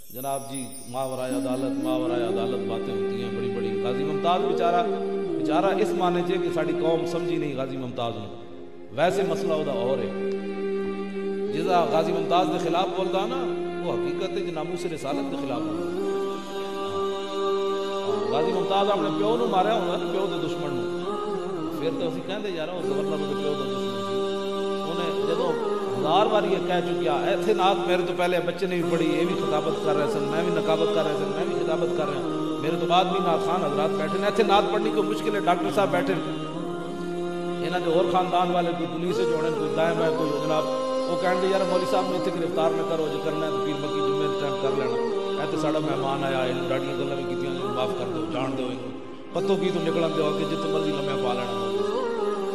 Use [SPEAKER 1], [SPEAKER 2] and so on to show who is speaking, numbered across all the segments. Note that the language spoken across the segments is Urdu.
[SPEAKER 1] جناب جی ماورائے عدالت باتیں ہوتی ہیں بڑی بڑی. غازی ممتاز بیچارہ اس معنی چ کہ ساری قوم سمجھی نہیں غازی ممتاز نے. ویسے مسئلہ وہ اور ہے جزا غازی ممتاز کے خلاف بولتا نا وہ حقیقت ہے کہ ناموس رسالت کے خلاف بولتا. غازی ممتاز اپنے پیو نو ماریا ہونا نا پیو کے دشمن نو پھر تو اسی کہندے یار وہ گورنر کے پیو کا دشمن سی. انہیں جدوں 1000 بار یہ کہہ چکیا ایتھے نعت میرے تو پہلے بچے نے بھی پڑھی یہ بھی خطابت کر رہے سن میں بھی نقابت کر رہے سن میں بھی خطابت کر رہا ہوں میرے تو بعد بھی نعت خان حضرات بیٹھے ایتھے نعت پڑھنی کوئی مشکل ہے. ڈاکٹر صاحب بیٹھے انہاں دے اور خاندان والے کوئی پولیس جوڑے کوئی دائیں بائیں کوئی جناب وہ کہن گے یار مولوی صاحب نے اتنے گرفتار نہ کرو جو کرنا ہے تو پیر مکی جمعے ٹائم کر لینا ایتھے ساڈا مہمان آیا ہے ڈاڑیاں گلاں بھی کیتیاں معاف کر دو جان دو پتوں کی تو نکلن دو کہ جتنے مرضی لمحہ پا لینا.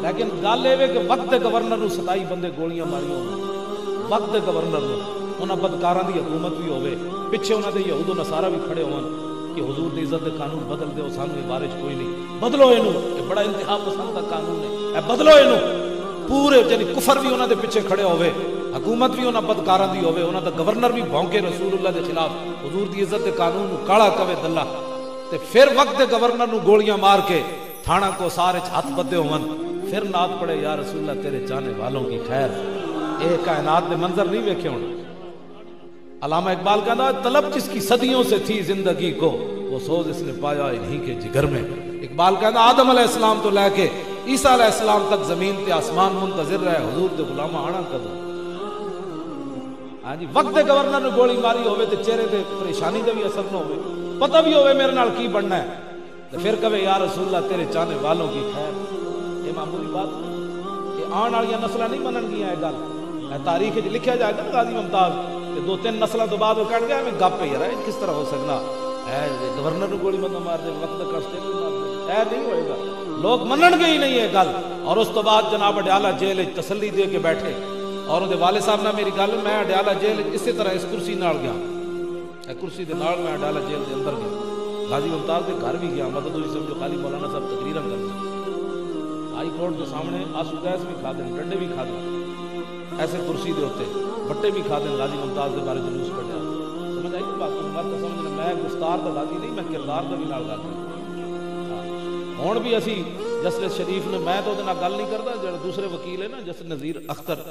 [SPEAKER 1] لیکن گل یہ کہ وقت گورنر نو 27 بندے گولیاں ماریاں ہو وقت گورنر نو انہاں بدکاراں دی حکومت بھی ہوے پیچھے انہاں دے یہود و نصارا بھی کھڑے ہون کہ حضور دی عزت دے قانون بدل دیو سانو یہ بارش کوئی نہیں بدلو اینو یہ بڑا انتہا پسند دا قانون ہے اے بدلو اینو. پورے یعنی کفر بھی انہاں دے پیچھے کھڑے ہوے حکومت بھی انہاں بدکاراں دی ہوے انہاں دا گورنر بھی بھونکے رسول اللہ دے خلاف حضور دی عزت دے قانون نو کالا کوے دلہ تے پھر وقت گورنر نو گولیاں مار کے تھانہ کو سارے ہاتھ بدے ہون پھر نعت پڑے یا رسول اللہ تیرے چاہنے والوں کی خیر. اے کائنات دے منظر نہیں ویکھے ہون. علامہ اقبال کہنا طلب جس کی صدیوں سے تھی زندگی کو وہ سوز اس نے پایا انہی کے جگر میں. اقبال کہنا آدم علیہ السلام تو لے کے عیسیٰ علیہ السلام تک زمین تے آسمان منتظر رہے حضور دے غلامہ آنا کدو. ہاں جی وقت گورنر نے گولی ماری ہوئے تے چہرے تے پریشانی دے بھی اثر نہ ہوئے پتہ بھی ہوئے میرے نال کی بننا ہے تو پھر کہے یا رسول اللہ تیرے چاہنے والوں کی خیر. یہ معمولی بات یہ آن والی نسلیں نہیں منن گیا ہے گل تاریخ لکھا جائے گا نا غازی ممتاز کہ 2-3 نسلوں تو بعد وہ کہہ گیا میں گپ پہ یار کس طرح ہو سکنا گورنر کو گولی بندہ مار دے وقت کستے نہیں ہوئے گا. لوگ منن گے ہی نہیں ہے گل. اور اس تو بعد جناب اڈیالہ جیل تسلی دے کے بیٹھے اور ان والد صاحب نے میری گل میں اڈیالہ جیل اسی طرح اس کرسی نال گیا کرسی دے نال میں اڈیالہ جیل دے اندر گیا غازی ممتاز کے گھر بھی گیا مدد ہوئی سمجھو خالی مولانا صاحب تقریراں کرتے ہائی کورٹ کے سامنے آنسو گیس بھی کھا دیں ڈنڈے بھی کھا دیں ایسے کرسی دے ہوتے بٹے بھی کھا دیں غازی ممتاز کے بارے جلوس کٹیا. سمجھ آئی بات بات تو سمجھنا میں گفتار دا غازی نہیں میں کردار دا بھی نال غازی ہون بھی اسی جسٹس شریف نے میں تو دے نال گل نہیں کردا جڑا دوسرے وکیل ہے نا جسٹس نذیر اختر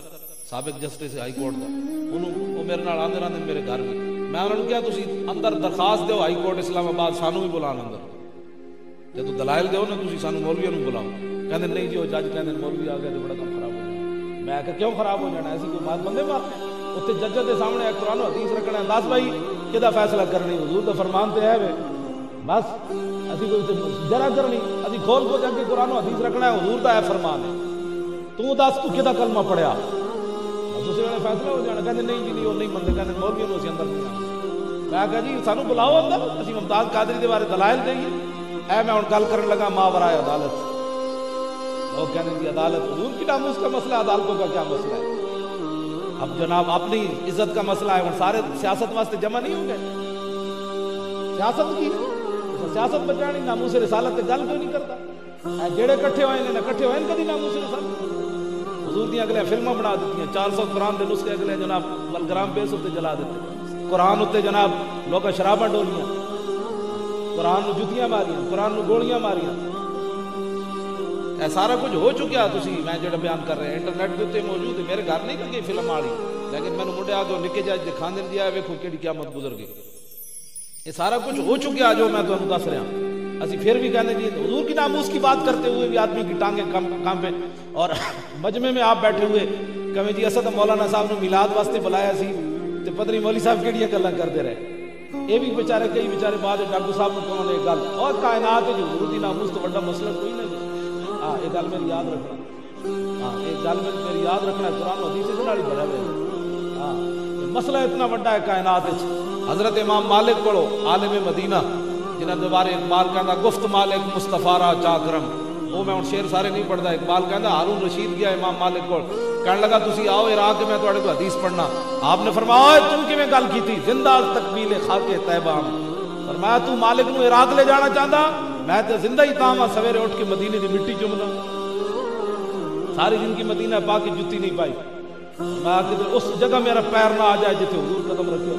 [SPEAKER 1] سابق جسٹس ہائی کورٹ دا انہوں وہ میرے نال آندے رہندے میرے گھر بھی میں انہوں نے کہا تسی اندر درخواست دیو ہائی کورٹ اسلام آباد سانو بھی بلان اندر جدو دلائل دیو نا تسی سانو مولویوں نوں بلاؤ کہندے نہیں جی وہ جج کہندے مولوی آ گیا تو بڑا کام خراب ہو جانا. میں کہ کیوں خراب ہو جانا ایسی کوئی بات بندے مارنے اتنے جج کے سامنے قرآن و حدیث رکھنا ہے دس بھائی کدا فیصلہ کرنی حضور کا فرمان تو ہے بس اسی کوئی جرا کرنی اسی کھول کو جا کے قرآن و حدیث رکھنا ہے حضور کا ہے فرمان ہے تو دس تو کدا کلمہ پڑھیا بس اسی ویلے فیصلہ ہو جانا. کہتے نہیں جی وہ نہیں منتے کہتے مولویوں نوں اسی اندر نہیں آنا. میں کہا جی سانو بلاؤ اندر اسی ممتاز قادری دے بارے دلائل دئیے. اے میں ہن گل کرن لگا ماورائے عدالت وہ کہنے کی عدالت حضور کی ناموس کا مسئلہ عدالتوں کا کیا مسئلہ ہے. اب جناب اپنی عزت کا مسئلہ ہے سارے سیاست واسطے جمع نہیں ہوں گے سیاست کی سیاست بچانی ناموس رسالت تے گل کوئی نہیں کرتا. جڑے کٹھے ہوئے نے کٹھے ہوئے کدی ناموس رسالت حضور دی اگلے فلماں بنا دیتی 400 قرآن دے نسخے اگلے جناب بلگرام پیس اتنے جلا دیتے قرآن اتنے جناب لوگ شراباں ڈولیاں قرآن نو جتیاں ماریاں قرآن نو گولیاں ماریاں. اے سارا کچھ ہو چکیا تسی میں جڑا بیان کر رہے ہیں انٹرنیٹ دے تے موجود ہے میرے گھر نہیں کہ فلم آ رہی لیکن میں منڈے آ کے نکے جا دکھان دین دیا ویکھو کیڑی قیامت گزر گئی. یہ سارا کچھ ہو چکیا جو میں تمہیں دس رہا ہوں. اسی پھر بھی کہنے جی حضور کی ناموس کی بات کرتے ہوئے بھی آدمی کی ٹانگیں کام پہ اور مجمع میں آپ بیٹھے ہوئے کہیں جی اسد مولانا صاحب نے میلاد واسطے بلایا سی تے پتہ نہیں مولوی صاحب کیڑیاں گلاں کرتے رہے. یہ بھی بیچارے کئی بیچارے بعد ڈاکٹر صاحب نے کہنے ایک گل اور کائنات ہے جو حضور کی ناموس تو بڑا مسئلہ کوئی نہیں. ہاں یہ گل میری یاد رکھنا ہاں یہ گل میری یاد رکھنا قرآن و حدیث سے نال بھرا ہوا ہے. ہاں مسئلہ اتنا بڑا ہے کائنات وچ. حضرت امام مالک پڑھو عالم مدینہ جنہاں دے بارے اقبال کہندا گفت مالک مصطفیٰ را چاکرم وہ میں ہن شعر سارے نہیں پڑھدا. اقبال کہندا ہارون رشید گیا امام مالک کول کہنے لگا تسی آؤ عراق میں تواڈے کو حدیث پڑھنا. آپ نے فرمایا تم کیویں گل کیتی زندہ تکمیل خاک طیبہ فرمایا تو مالک نو عراق لے جانا چاہندا میں تے زندہ ہی تاں سویرے اٹھ کے مدینے دی مٹی چومنا ساری زندگی مدینہ پاک کی جُتی نہیں پائی میں کہ اس جگہ میرا پیر نہ آ جائے جتھے حضور قدم رکھے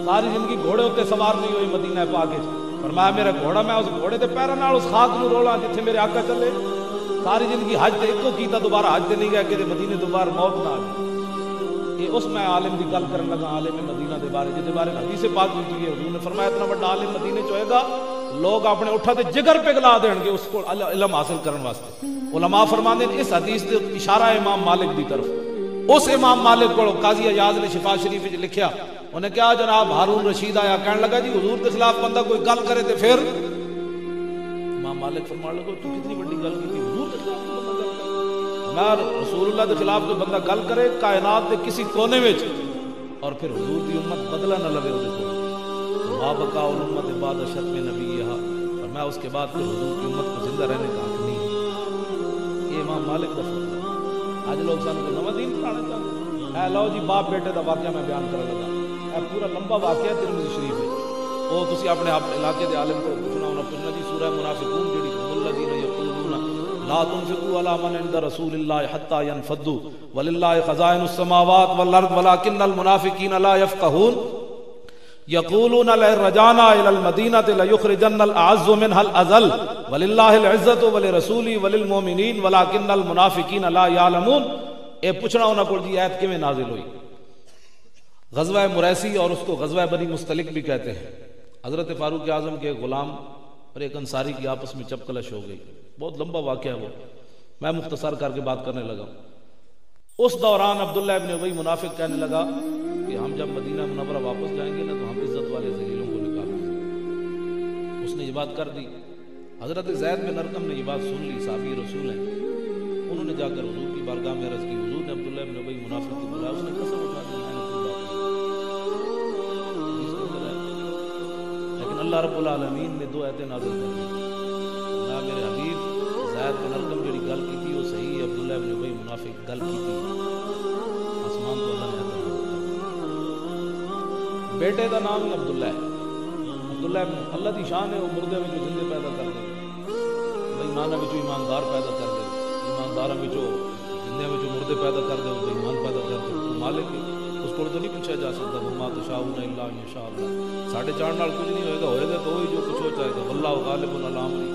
[SPEAKER 1] ساری زندگی گھوڑے اتنے سوار نہیں ہوئی مدینہ پاک وچ، فرمایا میرا گھوڑا میں اس گھوڑے دے پیراں نال اس خاک نو رولا جتھے میرے آقا چلے. ساری زندگی حج تے ایکو کیتا، دوبارہ حج تے نہیں گیا کہ مدینے دوبارہ موت نہ آ جائے. یہ اس میں عالم دی گل کرن لگا، عالم مدینہ دے بارے جس دے بارے حدیث پاک وچ ہے. حضور نے فرمایا اتنا بڑا عالم مدینے چ ہوئے گا، لوگ اپنے اٹھا تے جگر پگھلا دین گے اس کو علم حاصل کرن واسطے. علماء فرماندے ہیں اس حدیث تے اشارہ امام مالک دی طرف. اس امام مالک کو قاضی ایاز نے شفا شریف وچ لکھیا، انہیں کہا جناب ہارون رشید آیا، کہنے لگا جی حضور کے خلاف بندہ کوئی گل کرے تے پھر. امام مالک فرمان لگا تو کتنی بڑی گل کی تھی، حضور کے خلاف بندہ گل کرے، میں رسول اللہ کے خلاف کوئی بندہ گل کرے کائنات دے کسی کونے وچ اور پھر حضور دی امت بدلہ نہ لگے وہ دیکھو ما بقاء الامت بعد شتم نبیھا، اور میں اس کے بعد پھر حضور کی امت کو زندہ رہنے کا حق نہیں ہے. یہ امام مالک کا فتویٰ. آج لوگ سانو کو نواں دین پڑھانا چاہتے ہیں. اے لو جی باپ بیٹے دا واقعہ میں بیان کرنے لگا، اے پورا لمبا واقعہ ترمذی شریف ہے. وہ تسی اپنے علاقے دے عالم کو پوچھنا جی سورہ منافقون جڑی الذین یقولون لا تنفقوا علی من عند رسول اللہ حتی ينفضوا وللہ خزائن السماوات والارض ولکن المنافقین لا یفقهون یقولون لئن رجعنا الى المدینۃ لیخرجن الاعز منها الاذل وللہ العزۃ ولرسولہ وللمؤمنین ولکن المنافقین لا یعلمون. اے پوچھنا انہاں کول جی ایت کیویں نازل ہوئی؟ غزوہ مریسی اور اس کو غزوہ بنی مستلق بھی کہتے ہیں. حضرت فاروق اعظم کے غلام اور ایک انصاری کی آپس میں چپکلش ہو گئی. بہت لمبا واقعہ ہے وہ، میں مختصر کر کے بات کرنے لگا. اس دوران عبداللہ ابن ابی منافق کہنے لگا کہ ہم جب مدینہ منورہ واپس جائیں گے نا تو ہم عزت والے ذلیلوں کو نکالیں گے. اس نے یہ بات کر دی. حضرت زید بن ارقم نے یہ بات سن لی، صحابی رسول ہیں. انہوں نے جا کر حضور کی بارگاہ میں عرض کی. حضور نے عبداللہ ابن ابی منافق کو بلایا، اس نے قسم اٹھا دی میں نے کوئی بات نہیں. لیکن اللہ رب العالمین نے دو آیتیں نازل کر دی. اللہ میرے حبیب زید بن ارقم جڑی گل کی تھی وہ صحیح ہے، عبداللہ ابن ابی منافق گل کی تھی. آسمان تو اللہ نے بیٹے کا نام ہی عبداللہ ہے. عبداللہ ابن اللہ دی شان ہے، وہ مردے میں جو زندے پیدا کر دے، ایمانہ میں جو ایماندار پیدا کر دے، ایماندار میں جو زندے میں جو مردے پیدا کر دے، وہ ایمان پیدا کر دے. مالک اس کو تو نہیں پوچھا جا سکتا وما تشاءون الا ان شاء اللہ. ساڈے چاہن نال کچھ نہیں ہوئے گا تو وہی جو کچھ ہو چاہے گا. واللہ غالب علی امرہ،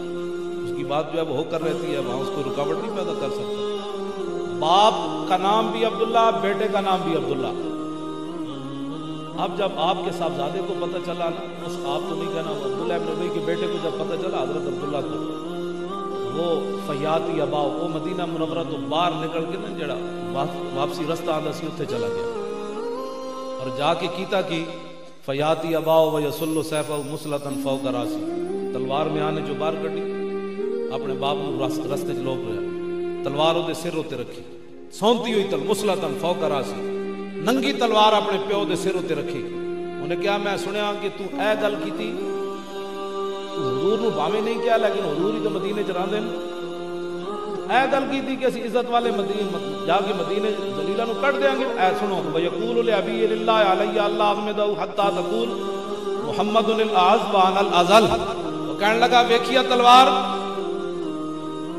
[SPEAKER 1] اس کی بات جو ہے وہ ہو کر رہتی ہے، وہاں اس کو رکاوٹ نہیں پیدا کر سکتا. باپ کا نام بھی عبداللہ، بیٹے کا نام بھی عبداللہ. اب جب آپ کے صاحبزادے کو پتہ چلا نا، اس آپ تو نہیں کہنا، عبداللہ ابن ابی کے بیٹے کو جب پتہ چلا حضرت عبداللہ کو، وہ فیاتی اباؤ، وہ مدینہ منورہ تو باہر نکل کے نا جڑا واپسی رستہ آندا سی اتنے چلا گیا اور جا کے کیتا کی فیاتی اباؤ ویسل سیفہ مسلطا فوق راسی، تلوار میں آنے جو باہر کٹی، اپنے باپ کو رستے چ لوپ رہا، تلوار دے سر ہوتے رکھی، سونتی ہوئی مسلطا فوق راسی، ننگی تلوار اپنے پیو دے سر ہوتے رکھی. انہیں کیا میں سنیا کہ تو اے گل کی تھی، حضور نو باویں نہیں کیا لیکن حضور ہی تو مدینے چ رہندے اے گل کی تھی کہ اسی عزت والے مدینے جا کے مدینے ذلیلہ نو کٹ دیاں گے. اے سنو ویقول لابی للہ علی اللہ احمدہ حتی تقول محمد الاعز وانا الازل. وہ کہنے لگا ویکھیا تلوار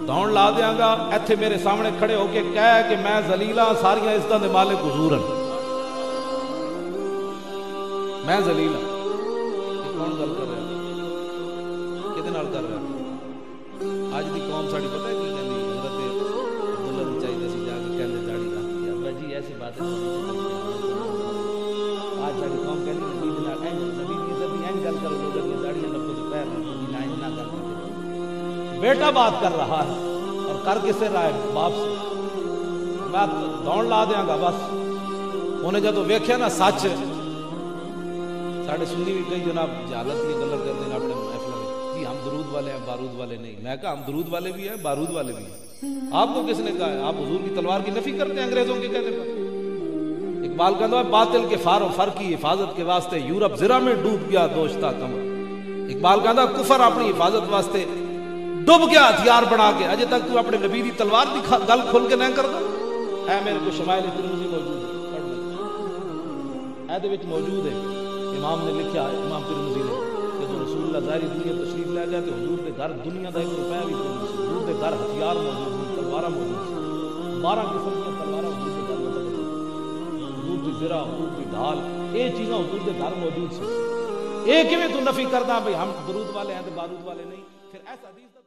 [SPEAKER 1] دوڑ لا دیاں گا، ایتھے میرے سامنے کھڑے ہو کے کہہ کہ میں ذلیلہ ساریاں عزتاں دے مالک حضور ہاں، میں ذلیل ہوں. کون گل کر رہا کدے نال کر رہا؟ اج دی قوم ساڈی پتہ ہے کی کہندی؟ حضرت عبداللہ نوں چاہیے سی جا کے کہندے داڑھی رکھ کے ابا جی ایسی بات ہے. آج ساڈی قوم کہندی نبی دے نال نبی دی عزت دی این گل کرو، لوگ دی داڑھی نپو تے پیر نپو دی لائن نہ کر. بیٹا بات کر رہا ہے اور کر کسے رہا ہے؟ باپ سے. میں دوڑ لا دیاں گا بس. انہیں جدو ویکھیا نا سچ، ساڑھے سنی بھی کئی جناب جہالت یہ گلر کرتے ہیں اپنے محفلہ میں جی ہم درود والے ہیں بارود والے نہیں. میں کہا ہم درود والے بھی ہیں بارود والے بھی ہیں. آپ کو کس نے کہا ہے؟ آپ حضور کی تلوار کی نفی کرتے ہیں انگریزوں کے کہنے پر. اقبال کہتا ہے باطل کے فار و فر کی حفاظت کے واسطے یورپ زرہ میں ڈوب گیا دوشتا کمر. اقبال کہتا ہے کفر اپنی حفاظت واسطے ڈوب گیا ہتھیار بنا کے. اجے تک تو اپنے نبی دی تلوار دی گل کھول کے نہیں کرتا. اے میرے کو شمائل ترمذی موجود ہے، اے دے وچ موجود ہے. امام نے لکھا ہے، امام ترمذی نے، کہ جو رسول اللہ ظاہری دنیا تشریف لے گیا تو حضور کے گھر دنیا کا 1 روپیہ بھی کوئی نہیں. حضور کے گھر ہتھیار موجود ہیں، تلوار موجود ہیں، 12 قسم کی تلوار حضور کے گھر میں. حضور حضور دی درا حضور دی ڈھال یہ چیزاں حضور دے گھر موجود سی یہ کیویں تو نفی کردا بھئی ہم درود والے ہیں تے بارود والے نہیں؟ پھر ایسا حدیث